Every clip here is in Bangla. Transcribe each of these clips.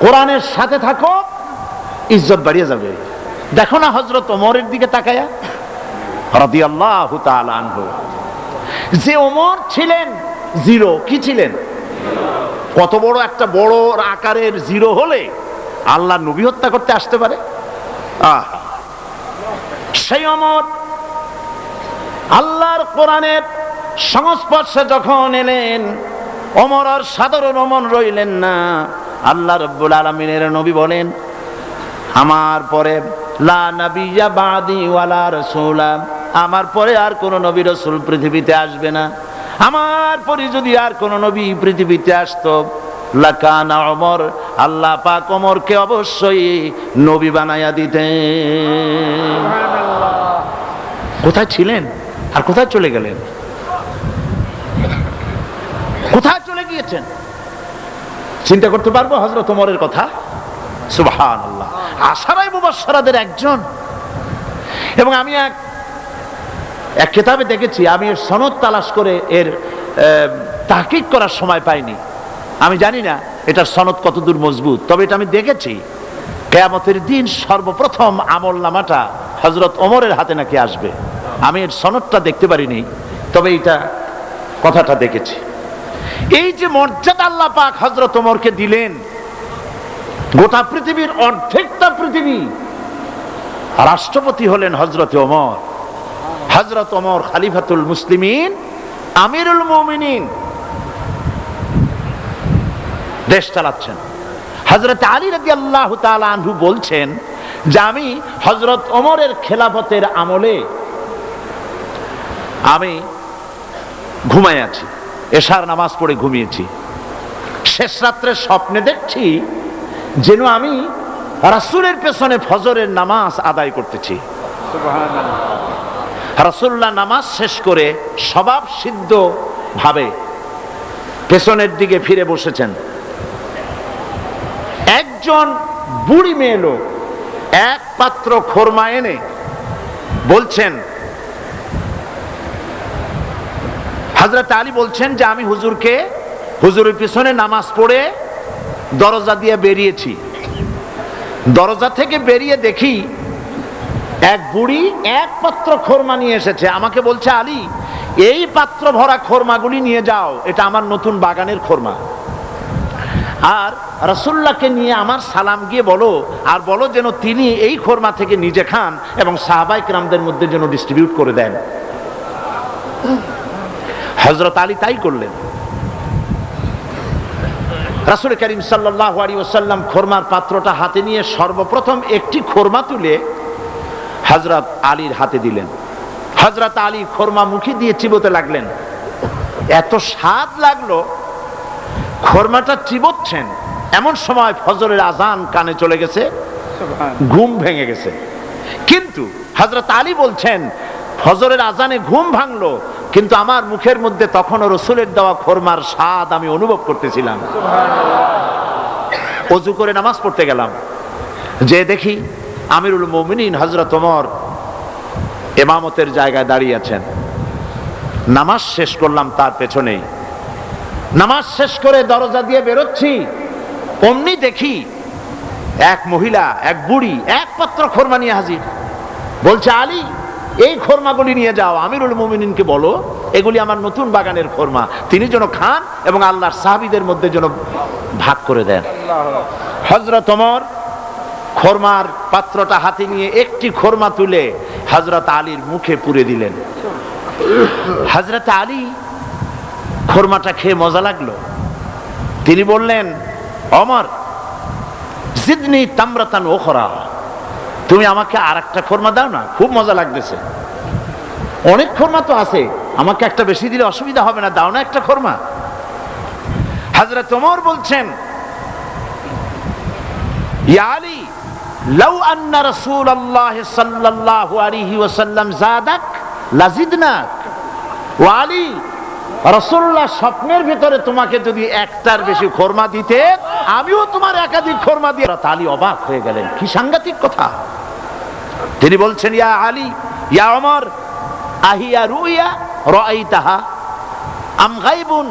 কোরআনের সাথে থাকো, ইজ্জত বাড়িয়ে যাবে। দেখো না হযরত ওমরের দিকে তাকায়া রাদিয়াল্লাহু তাআলা আনহু, যে ওমর ছিলেন জিরো, কি ছিলেন? কত বড় একটা বড় আকারের জিরো হলে আল্লাহ নবী হত্যা করতে আসতে পারে? সেই ওমর আল্লাহর কোরআনের সংস্পর্শে যখন এলেন, ওমর আর সাধারণ ওমর রইলেন না। আল্লাহ রাব্বুল আলামিনের নবী বলেন, আমার পরে লা নাবিয়্যা বাদি ওয়ালা রাসূলা, আমার পরে আর কোন নবী রাসূল পৃথিবীতে আসবে না। আমার পরে যদি আর কোন নবী পৃথিবীতে আসতো, লাকানা ওমর, আল্লাহ পাক ওমরকে অবশ্যই নবী বানায়া দিতেন। কোথায় ছিলেন আর কোথায় চলে গেলেন? কোথায় চলে গিয়েছেন? চিন্তা করতে পারবো হযরত ওমরের কথা? সুবহানাল্লাহ, আশারায়ে মুবাশশারাদের একজন। এবং আমি এক কিতাবে দেখেছি, আমি এর সনদ তালাশ করে এর তাহকিক করার সময় পাইনি। আমি জানি না এটার সনদ কতদূর মজবুত, তবে এটা আমি দেখেছি কিয়ামতের দিন সর্বপ্রথম আমলনামাটা হযরত ওমরের হাতে নাকি আসবে। আমি এর সনদটা দেখতে পারিনি, তবে এটা কথাটা দেখেছি। এই যে মর্যাদা আল্লাহ পাক হযরত ওমরকে দিলেন, গোটা পৃথিবীর অর্ধেকটা পৃথিবী রাষ্ট্রপতি হলেন হযরত ওমর। হযরত ওমর খলিফাতুল মুসলিমিন, আমিরুল মুমিনিন, দেশ চালাচ্ছেন। হযরত আলী রাদিয়াল্লাহু তাআলা আনহু বলছেন যে আমি হযরত ওমরের খেলাফতের আমলে আমি ঘুমায় আছি, এশার নামাজ পড়ে ঘুমিয়েছি। শেষ রাত্রে স্বপ্নে দেখছি যেন আমি রাসূলের পেছনে ফজরের নামাজ আদায় করতেছি। সুবহানাল্লাহ। রাসূলুল্লাহ নামাজ শেষ করে স্বভাব সিদ্ধ ভাবে পেছনের দিকে ফিরে বসেছেন। একজন বুড়ি মেয়ে লোক এক পাত্র খোরমা এনে বলছেন, হযরত আলী বলছেন যে আমি হুজুরের পিছনে নামাজ পড়ে দরজা দিয়ে বেরিয়েছি। দরজা থেকে বেরিয়ে দেখি এক বুড়ি এক পাত্র খোরমা নিয়ে এসেছে। আমাকে বলছে, আলী, এই পাত্র ভরা খোরমাগুলি নিয়ে যাও, এটা আমার নতুন বাগানের খোরমা। আর রাসূলুল্লাহকে নিয়ে আমার সালাম গিয়ে বলো, আর বলো যেন তিনি এই খোরমা থেকে নিজে খান এবং সাহাবায়ে কেরামদের মধ্যে যেন ডিস্ট্রিবিউট করে দেন। হযরত আলী তাই করলেন। রাসূল করিম সাল্লাল্লাহু আলাইহি ওয়াসাল্লাম খোরমার পাত্রটা হাতে নিয়ে সর্বপ্রথম একটি খোরমা তুলে হযরত আলীর হাতে দিলেন। হযরত আলী খোরমা মুখে দিয়ে চিবোতে লাগলেন। এত স্বাদ লাগলো, খোরমাটা চিবোচ্ছেন, এমন সময় ফজরের আজান কানে চলে গেছে, ঘুম ভেঙে গেছে। কিন্তু হযরত আলী বলছেন, ফজরের আজানে ঘুম ভাঙলো, কিন্তু আমার মুখের মধ্যে তখনও রাসূলের দেওয়া খোরমার স্বাদ আমি অনুভব করতেছিলাম। ওযু করে নামাজ পড়তে গেলাম, যে দেখি আমিরুল মুমিনিন হযরত ওমর ইমামতের জায়গায় দাঁড়িয়ে আছেন। নামাজ শেষ করলাম তার পেছনেই। নামাজ শেষ করে দরজা দিয়ে বেরোচ্ছি, অমনি দেখি এক মহিলা, এক বুড়ি এক পাত্র খোরমা নিয়ে হাজির। বলছে, আলী, এই খোরমাগুলি নিয়ে যাও, আমিরুল মুমিনিনকে বলো এগুলি আমার নতুন বাগানের খোরমা, তিনি যেন খান এবং আল্লাহর সাহাবীদের মধ্যে যেন ভাগ করে দেন। হযরত ওমর খোরমার পাত্রটা হাতে নিয়ে একটি খোরমা তুলে হযরত আলীর মুখে পুরে দিলেন। হযরত আলী খোরমাটা খেয়ে মজা লাগলো। তিনি বললেন, ওমর, জিদনি তামরাতান উখরা, তুমি আমাকে আর একটা খোরমা দাও না, খুব মজা লাগতেছে। অনেক খোরমা তো আছে, আমাকে একটা বেশি দিলে অসুবিধা হবে না, দাও না একটা খোরমা। হযরত ওমর বলছেন, ইয়া আলী, লাউ আন্না রাসূলুল্লাহ সাল্লাল্লাহু আলাইহি ওয়াসাল্লাম যাদাক লাজিদনাক। ও আলী, রাসূলুল্লাহ স্বপ্নের ভিতরে তোমাকে যদি একটার বেশি খোরমা দিতে, আমিও তোমার একাধিক খোরমা দিয়ে। আলী অবাক হয়ে গেলেন, কি সাংঘাতিক কথা। তিনি বলছেন, ইয়া আলী, ইয়া ওমর, আহিয়া রুইয়া রাআইতাহা আম গায়বুন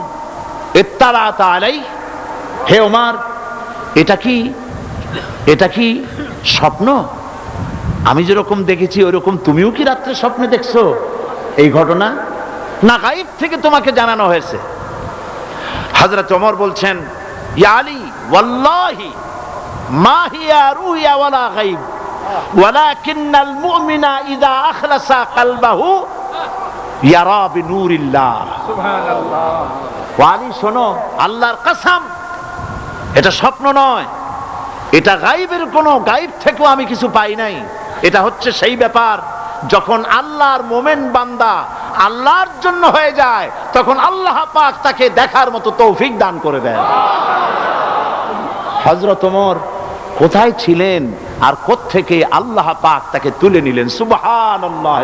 ইত্তালাতা আলাইহি। হে ওমর, এটা কি এটা কি স্বপ্ন? আমি যেরকম দেখেছি ওইরকম তুমিও কি রাত্রে স্বপ্নে দেখছো এই ঘটনা, না গায়েব থেকে তোমাকে জানানো হয়েছে? হযরত ওমর বলছেন, ইয়া আলী ওয়াল্লাহি মা হিয়া রুয়া ওয়ালা গায়ব ওয়ালাকিন্নাল মুমিনা ইযা আখলাসা কলবাহু ইয়ারা বিনূরিল্লাহ। সুবহানাল্লাহ। ওয়ালি শোনো, আল্লাহর কসম, এটা স্বপ্ন নয়, এটা গায়েবের কোন গায়েব থেকেও আমি কিছু পাই নাই। এটা হচ্ছে সেই ব্যাপার যখন আল্লাহর মোমেন বান্দা আল্লাহর জন্য হয়ে যায়, তখন আল্লাহ পাক তাকে দেখার মতো তৌফিক দান করে দেন। হযরত ওমর কোথায় ছিলেন আর কোত্থেকে আল্লাহ পাক তাকে তুলে নিলেন? সুবহানাল্লাহ।